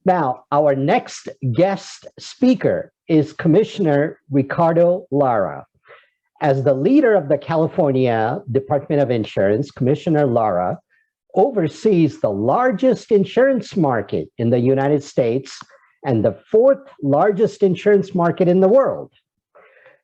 Now, our next guest speaker is Commissioner Ricardo Lara. As the leader of the California Department of Insurance, Commissioner Lara oversees the largest insurance market in the United States and the fourth largest insurance market in the world.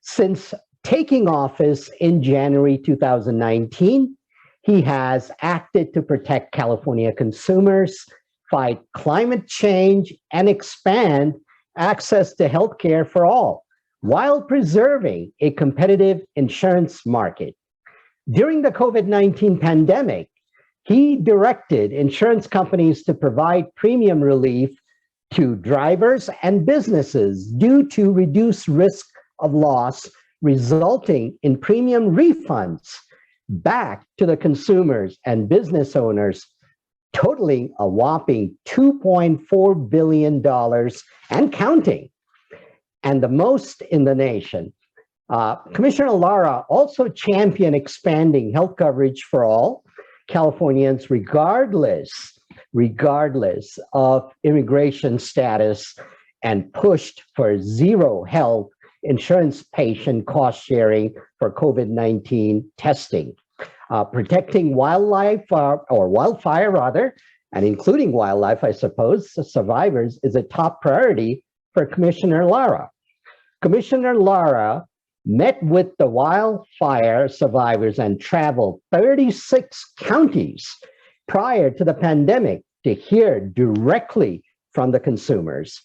Since taking office in January 2019, he has acted to protect California consumers, fight climate change, and expand access to healthcare for all, while preserving a competitive insurance market. During the COVID-19 pandemic, he directed insurance companies to provide premium relief to drivers and businesses due to reduced risk of loss, resulting in premium refunds back to the consumers and business owners, totaling a whopping $2.4 billion and counting, and the most in the nation. Commissioner Lara also championed expanding health coverage for all Californians, regardless of immigration status, and pushed for zero health insurance patient cost sharing for COVID-19 testing. Protecting wildlife or wildfire rather, and including wildlife, I suppose, survivors is a top priority for Commissioner Lara. Commissioner Lara met with the wildfire survivors and traveled 36 counties prior to the pandemic to hear directly from the consumers.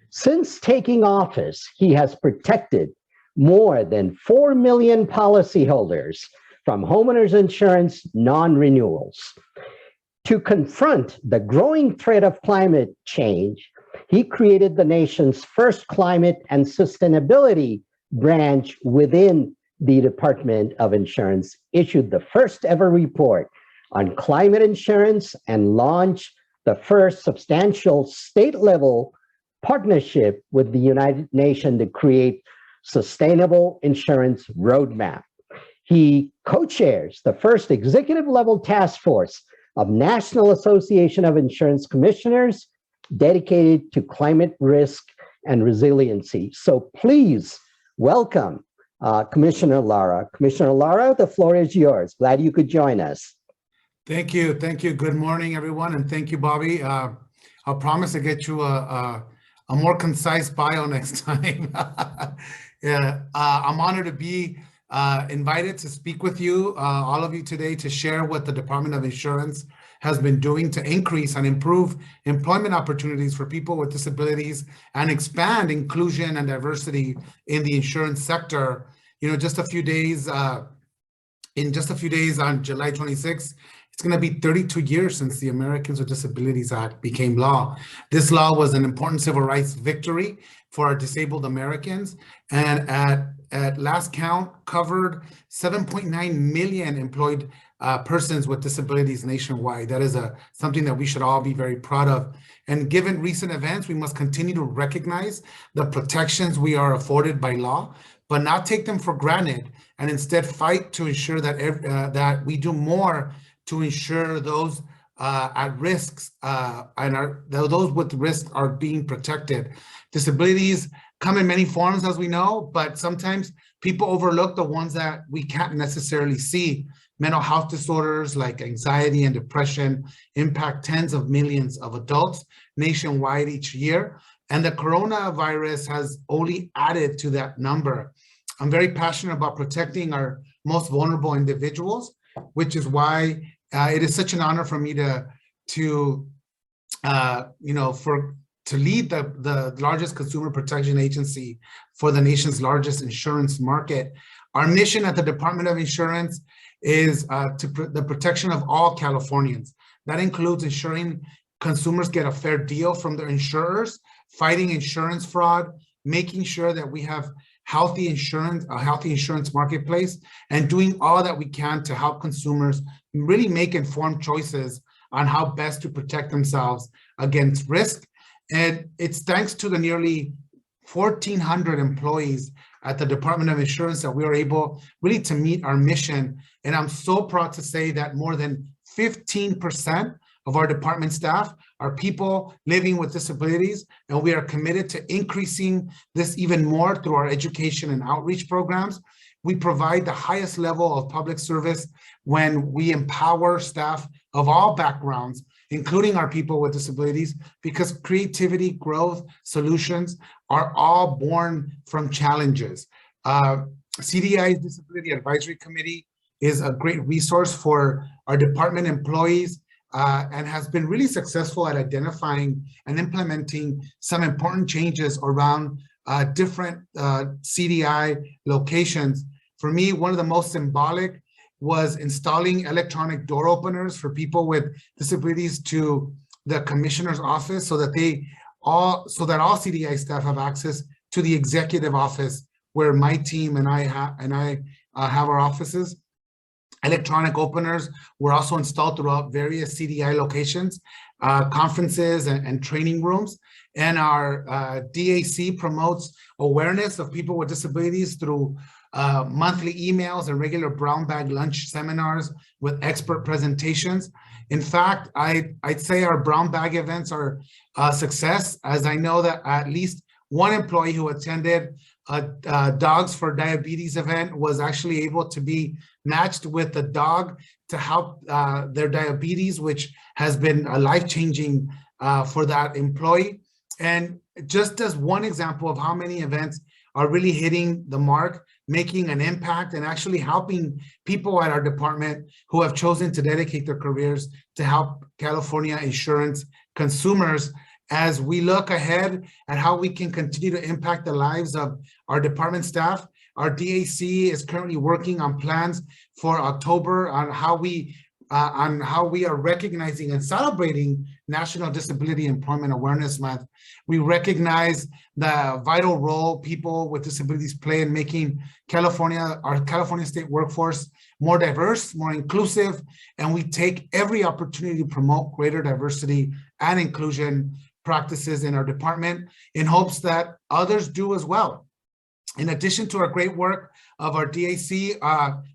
Since taking office, he has protected more than 4 million policyholders from homeowners insurance non-renewals. To confront the growing threat of climate change, he created the nation's first climate and sustainability branch within the Department of Insurance, issued the first ever report on climate insurance, and launched the first substantial state-level partnership with the United Nations to create sustainable insurance roadmap. He co-chairs the first executive-level task force of National Association of Insurance Commissioners dedicated to climate risk and resiliency. So please welcome Commissioner Lara. Commissioner Lara, the floor is yours. Glad you could join us. Thank you. Thank you. Good morning, everyone. And thank you, Bobby. I'll promise to get you a more concise bio next time. Yeah, I'm honored to be invited to speak with you, all of you today, to share what the Department of Insurance has been doing to increase and improve employment opportunities for people with disabilities and expand inclusion and diversity in the insurance sector. You know, in just a few days on July 26th, it's going to be 32 years since the Americans with Disabilities Act became law. This law was an important civil rights victory for our disabled Americans, and at last count covered 7.9 million employed persons with disabilities nationwide. That is something that we should all be very proud of. And given recent events, we must continue to recognize the protections we are afforded by law, but not take them for granted, and instead fight to ensure that that we do more to ensure those at risks and those with risk are being protected. Disabilities come in many forms, as we know, but sometimes people overlook the ones that we can't necessarily see. Mental health disorders like anxiety and depression impact tens of millions of adults nationwide each year, and the coronavirus has only added to that number. I'm very passionate about protecting our most vulnerable individuals, which is why it is such an honor for me to lead the largest consumer protection agency for the nation's largest insurance market. Our mission at the Department of Insurance is the protection of all Californians. That includes ensuring consumers get a fair deal from their insurers, fighting insurance fraud, making sure that we have a healthy insurance marketplace, and doing all that we can to help consumers really make informed choices on how best to protect themselves against risk. And it's thanks to the nearly 1,400 employees at the Department of Insurance that we are able really to meet our mission. And I'm so proud to say that more than 15% of our department staff are people living with disabilities, and we are committed to increasing this even more through our education and outreach programs. We provide the highest level of public service when we empower staff of all backgrounds, including our people with disabilities, because creativity, growth, solutions are all born from challenges. CDI's Disability Advisory Committee is a great resource for our department employees and has been really successful at identifying and implementing some important changes around different CDI locations. For me, one of the most symbolic was installing electronic door openers for people with disabilities to the commissioner's office so that all CDI staff have access to the executive office where my team and I have our offices. Electronic openers were also installed throughout various CDI locations, conferences and training rooms. And our DAC promotes awareness of people with disabilities through monthly emails and regular brown bag lunch seminars with expert presentations. In fact, I'd say our brown bag events are a success, as I know that at least one employee who attended a Dogs for Diabetes event was actually able to be matched with a dog to help their diabetes, which has been life-changing for that employee. And just as one example of how many events are really hitting the mark, making an impact, and actually helping people at our department who have chosen to dedicate their careers to help California insurance consumers. As we look ahead at how we can continue to impact the lives of our department staff, our DAC is currently working on plans for October on how we are recognizing and celebrating National Disability Employment Awareness Month. We recognize the vital role people with disabilities play in making our California state workforce more diverse, more inclusive, and we take every opportunity to promote greater diversity and inclusion practices in our department in hopes that others do as well. In addition to our great work of our DAC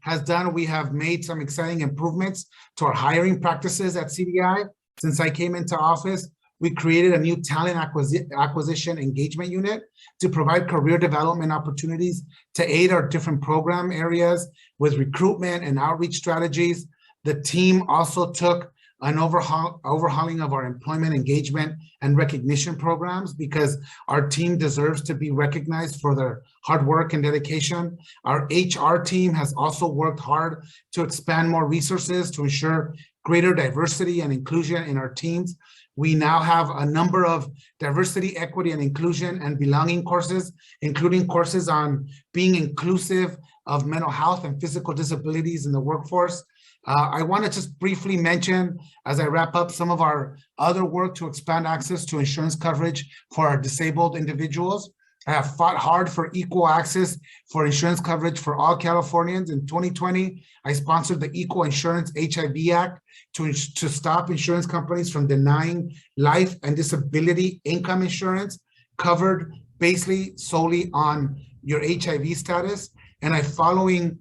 has done, we have made some exciting improvements to our hiring practices at CDI. Since I came into office, we created a new talent acquisition engagement unit to provide career development opportunities to aid our different program areas with recruitment and outreach strategies. The team also took an overhauling of our employment engagement and recognition programs because our team deserves to be recognized for their hard work and dedication. Our HR team has also worked hard to expand more resources to ensure greater diversity and inclusion in our teams. We now have a number of diversity, equity, and inclusion and belonging courses, including courses on being inclusive of mental health and physical disabilities in the workforce. I want to just briefly mention, as I wrap up, some of our other work to expand access to insurance coverage for our disabled individuals. I have fought hard for equal access for insurance coverage for all Californians. In 2020, I sponsored the Equal Insurance HIV Act to stop insurance companies from denying life and disability income insurance covered basically solely on your HIV status. And following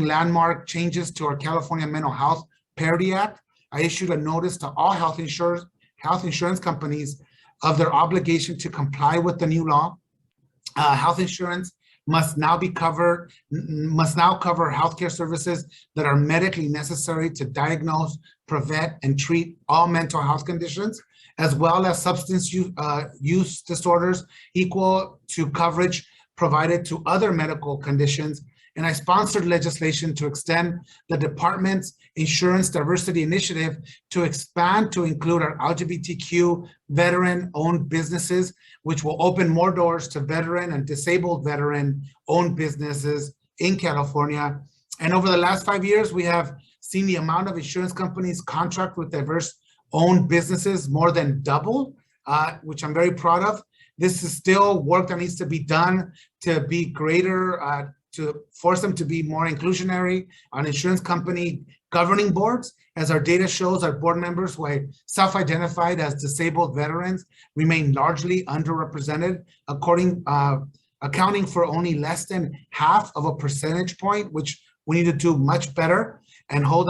landmark changes to our California Mental Health Parity Act, I issued a notice to all health insurance companies of their obligation to comply with the new law. Health insurance must now cover healthcare services that are medically necessary to diagnose, prevent, and treat all mental health conditions, as well as substance use disorders equal to coverage provided to other medical conditions. And I sponsored legislation to extend the department's insurance diversity initiative to expand to include our LGBTQ veteran-owned businesses, which will open more doors to veteran and disabled veteran-owned businesses in California. And over the last 5 years, we have seen the amount of insurance companies contract with diverse-owned businesses more than double, which I'm very proud of. This is still work that needs to be done to be greater, to force them to be more inclusionary on insurance company governing boards. As our data shows, our board members who are self-identified as disabled veterans remain largely underrepresented, accounting for only less than half of a percentage point, which we need to do much better and hold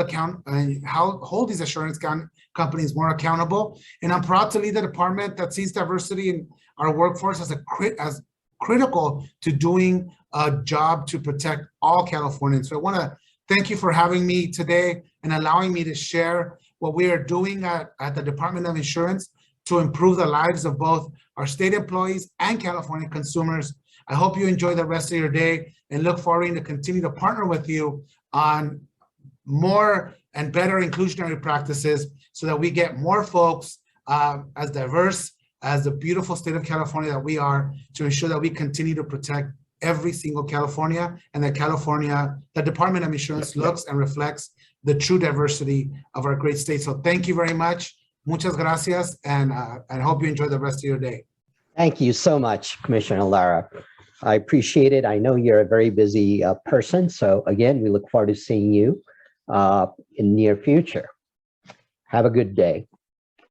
these insurance companies more accountable. And I'm proud to lead the department that sees diversity in our workforce as critical to doing a job to protect all Californians. So I want to thank you for having me today and allowing me to share what we are doing at the Department of Insurance to improve the lives of both our state employees and California consumers. I hope you enjoy the rest of your day and look forward to continue to partner with you on more and better inclusionary practices so that we get more folks as diverse as the beautiful state of California that we are, to ensure that we continue to protect every single California, and that the Department of Insurance looks and reflects the true diversity of our great state. So thank you very much. Muchas gracias, and I hope you enjoy the rest of your day. Thank you so much, Commissioner Lara. I appreciate it. I know you're a very busy person. So again, we look forward to seeing you in the near future. Have a good day.